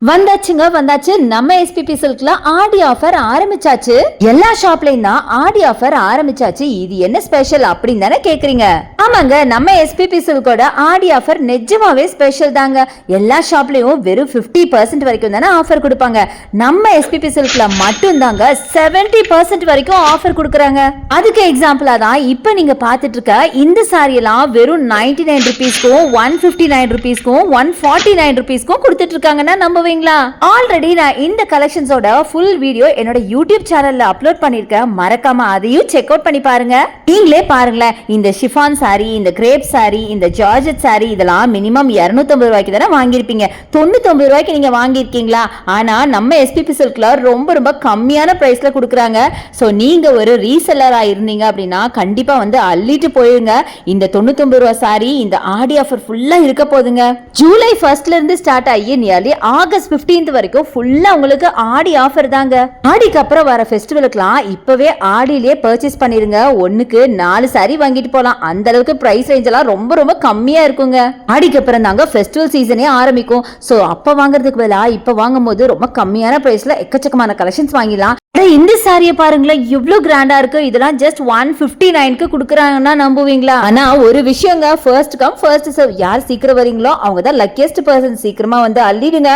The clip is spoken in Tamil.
வந்தாச்சு நம்ம எஸ்பிபி சில்க்ல ஆடி ஆஃபர் ஆரம்பிச்சாச்சு. எல்லா ஷாப்லயும் தான் ஆடி ஆஃபர் ஆரம்பிச்சாச்சு. இது என்ன ஸ்பெஷல் அப்படின்னு தானே கேக்குறீங்க? ஆமாங்க, நம்ம எஸ்பிபி சில்கோட ஆடி ஆஃபர் நிஜமாவே ஸ்பெஷல் தாங்க. எல்லா ஷாப்லயும் வெறும் 50% வரைக்கும் தானே ஆஃபர் கொடுப்பாங்க. நம்ம எஸ்பிபி சில்க்ல மட்டும் தாங்க 70% வரைக்கும் ஆஃபர் கொடுக்குறாங்க. அதுக்கு எக்ஸாம்பிளா தான் இப்ப நீங்க பாத்துட்டு இருக்க இந்த சாரி எல்லாம் வெறும் 99 rupeesக்கும் 159 rupeesக்கும் 149 rupeesக்கும் கொடுத்துட்டு இருக்காங்கன்னா நம்ம ஆல்ரெடி நான் இந்த கலெக்ஷன்ஸோட ஃபுல் வீடியோ என்னோட யூடியூப் சேனல்ல அப்லோட் பண்ணிருக்கேன். மறக்காம அதையும் செக் அவுட் பண்ணி பாருங்க. நீங்களே பாருங்களேன், இந்த ஷிஃபான் சாரி, இந்த கிரேப் சாரி, இந்த ஜார்ஜெட் சாரி இதெல்லாம் மினிமம் 250 ரூபாய்க்கு தானே வாங்கியிருப்பீங்க. 99 ரூபாய்க்கு நீங்க வாங்கியிருக்கீங்களா? ஆனா நம்ம எஸ்பிபி சில்க்ல ரொம்ப ரொம்ப கம்மியான பிரைஸ்ல கொடுக்குறாங்க. ஸோ நீங்க ஒரு ரீசெல்லரா இருந்தீங்க அப்படின்னா கண்டிப்பா வந்து அள்ளிட்டு போயிருங்க. இந்த 99 ரூபாய் சாரி இந்த ஆடி ஆஃபர் ஃபுல்லா இருக்க போதுங்க. ஜூலை 1st இருந்து ஸ்டார்ட் ஆகி நியர்லி ஆகஸ்ட் 15th வரைக்கும் ஃபுல்லா உங்களுக்கு ஆடி ஆஃபர் தாங்க. ஆடிக்கு அப்புறம் வர ஃபெஸ்டிவலுக்குலாம் இப்பவே ஆடியிலே பர்ச்சேஸ் பண்ணிருங்க. ஒண்ணுக்கு 4 சாரி வாங்கிட்டு போலாம். அந்த அளவுக்கு பிரைஸ் ரேஞ்ச் எல்லாம் ரொம்ப ரொம்ப கம்மியா இருக்குங்க. ஆடிக்கு அப்புறம் தாங்க ஃபெஸ்டிவல் சீசனே ஆரம்பிக்கும். சோ அப்ப வாங்குறதுக்கு பதிலா இப்ப வாங்கும் போது ரொம்ப கம்மியான பிரைஸ்ல எக்கச்சக்கமான கலெக்ஷன்ஸ் வாங்கிடலாம். இந்த சாரியை பாருங்களேன், இவ்வளவு கிராண்டா இருக்கு. இதெல்லாம் ஜஸ்ட் 159க்கு குடுக்குறாங்கன்னா நம்புவீங்களா? ஆனா ஒரு விஷயங்க, ஃபர்ஸ்ட் கம் ஃபர்ஸ்ட் சர்வ். யார் சீக்கிரம் வரீங்களோ அவங்க தான் லக்கியஸ்ட் பர்சன். சீக்கிரமா வந்து அள்ளிடுங்க.